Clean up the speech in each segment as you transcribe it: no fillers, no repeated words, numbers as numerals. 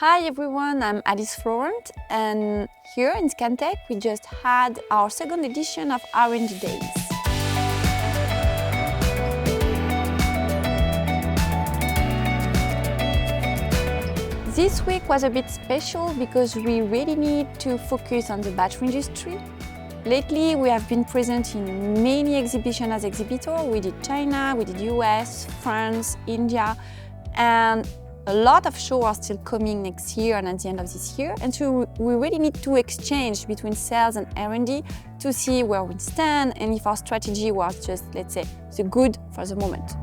Hi everyone, I'm Alice Florent, and here in SCANTECH we just had our second edition of R&D Days. This week was a bit special because we really need to focus on the battery industry. Lately we have been present in many exhibitions as exhibitor. We did China, we did US, France, India, and a lot of shows are still coming next year and at the end of this year, and so we really need to exchange between sales and R&D to see where we stand and if our strategy was just, let's say, the good for the moment.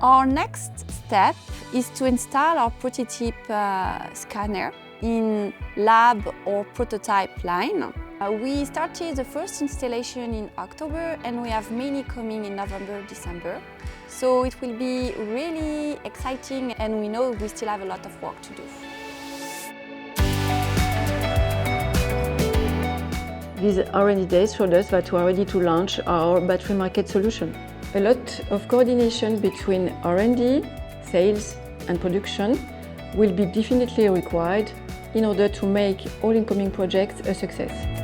Our next step is to install our prototype scanner in lab or prototype line. We started the first installation in October and we have many coming in November, December. So it will be really exciting and we know we still have a lot of work to do. These R&D days showed us that we are ready to launch our battery market solution. A lot of coordination between R&D, sales and production will be definitely required in order to make all incoming projects a success.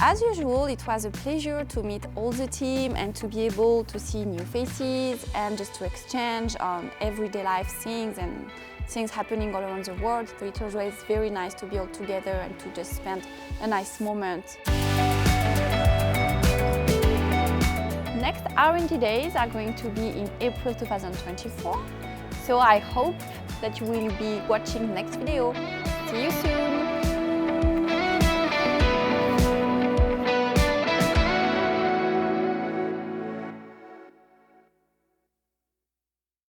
As usual, it was a pleasure to meet all the team and to be able to see new faces and just to exchange on everyday life things and things happening all around the world. So it was always very nice to be all together and to just spend a nice moment. Next R&D days are going to be in April 2024. So I hope that you will be watching the next video. See you soon!